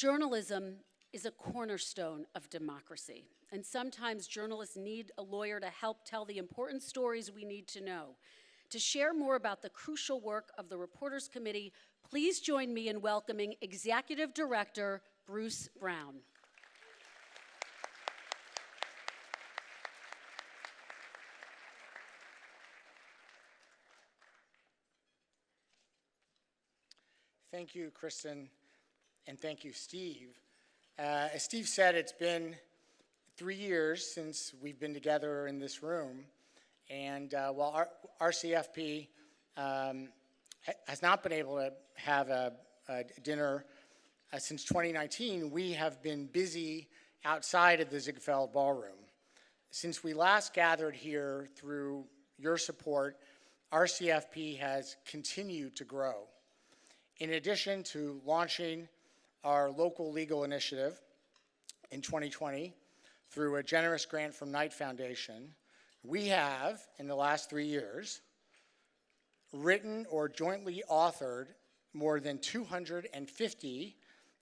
Journalism is a cornerstone of democracy, and sometimes journalists need a lawyer to help tell the important stories we need to know. To share more about the crucial work of the Reporters Committee, please join me in welcoming Executive Director Bruce Brown. Thank you, Kristen, and thank you, Steve. As Steve said, it's been 3 years since we've been together in this room, and while RCFP has not been able to have a dinner since 2019, we have been busy outside of the Ziegfeld Ballroom. Since we last gathered here through your support, RCFP has continued to grow. In addition to launching our local legal initiative in 2020 through a generous grant from Knight Foundation, we have, in the last 3 years, written or jointly authored more than 250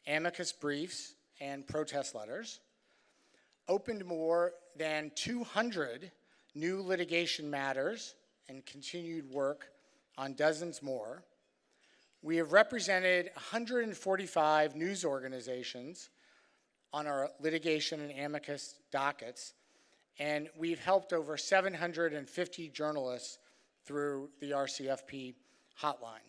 amicus briefs and protest letters, opened more than 200 new litigation matters, and continued work on dozens more. We have represented 145 news organizations on our litigation and amicus dockets, and we've helped over 750 journalists through the RCFP hotline.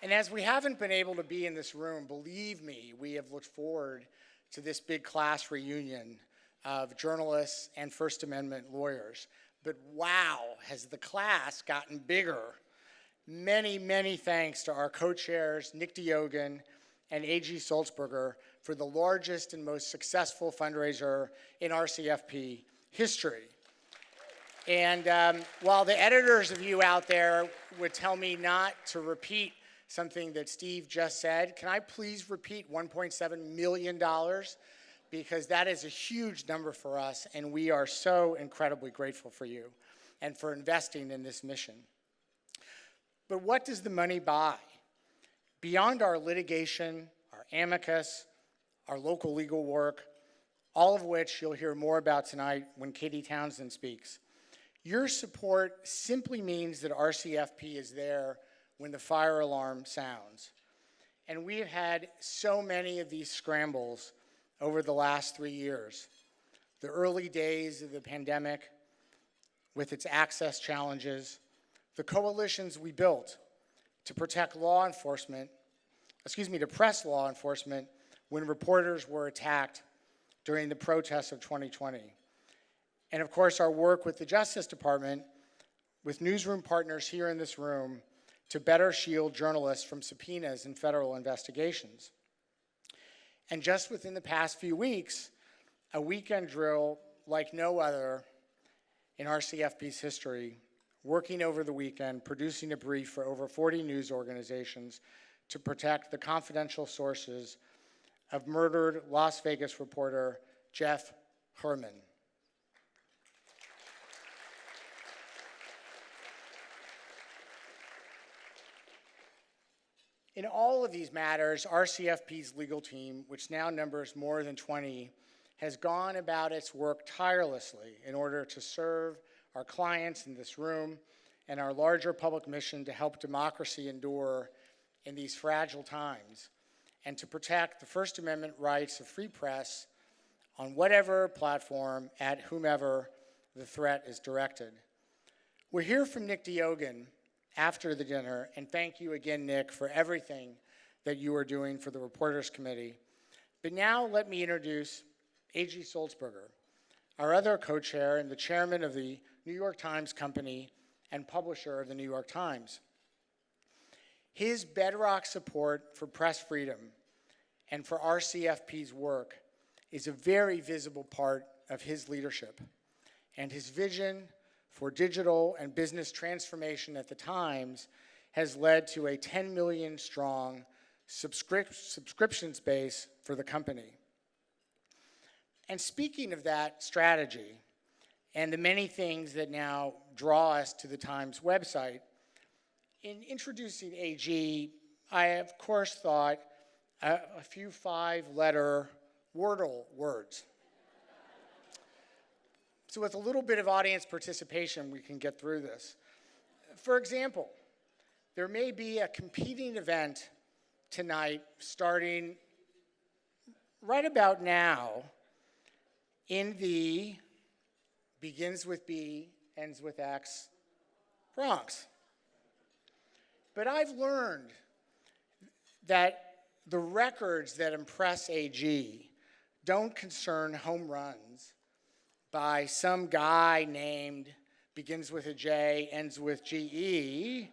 And as we haven't been able to be in this room, believe me, we have looked forward to this big class reunion of journalists and First Amendment lawyers. But wow, has the class gotten bigger. Many, many thanks to our co-chairs, Nick DeYogan and A.G. Sulzberger, for the largest and most successful fundraiser in RCFP history. And while the editors of you out there would tell me not to repeat something that Steve just said, can I please repeat $1.7 million? Because that is a huge number for us, and we are so incredibly grateful for you and for investing in this mission. But what does the money buy? Beyond our litigation, our amicus, our local legal work, all of which you'll hear more about tonight when Katie Townsend speaks, your support simply means that RCFP is there when the fire alarm sounds. And we have had so many of these scrambles over the last 3 years. The early days of the pandemic with its access challenges, the coalitions we built to protect law enforcement, to press law enforcement when reporters were attacked during the protests of 2020. And of course, our work with the Justice Department, with newsroom partners here in this room, to better shield journalists from subpoenas and federal investigations. And just within the past few weeks, a weekend drill like no other in RCFP's history, working over the weekend, producing a brief for over 40 news organizations to protect the confidential sources of murdered Las Vegas reporter Jeff Herman. In all of these matters, RCFP's legal team, which now numbers more than 20, has gone about its work tirelessly in order to serve our clients in this room and our larger public mission to help democracy endure in these fragile times and to protect the First Amendment rights of free press on whatever platform at whomever the threat is directed. We'll hear from Nick DeYogan after the dinner, and thank you again, Nick, for everything that you are doing for the Reporters Committee. But now let me introduce A.G. Sulzberger, our other co-chair and the chairman of the New York Times Company and publisher of the New York Times. His bedrock support for press freedom and for RCFP's work is a very visible part of his leadership, and his vision for digital and business transformation at the Times has led to a 10 million strong subscriptions base for the company. And speaking of that strategy, and the many things that now draw us to the Times website. In introducing AG, I, of course, thought a few 5-letter Wordle words. So with a little bit of audience participation, we can get through this. For example, there may be a competing event tonight starting right about now in the begins with B, ends with X, Bronx. But I've learned that the records that impress AG don't concern home runs by some guy named, begins with a J, ends with GE,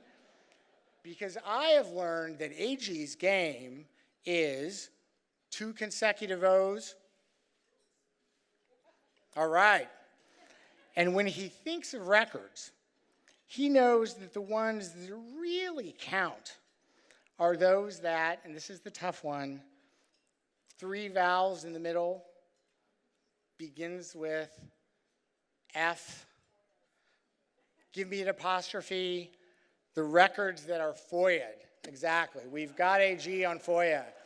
because I have learned that AG's game is 2 consecutive O's. All right. And when he thinks of records, he knows that the ones that really count are those that, and this is the tough one, 3 vowels in the middle, begins with F, give me an apostrophe, the records that are FOIA'd. Exactly. We've got AG on FOIA.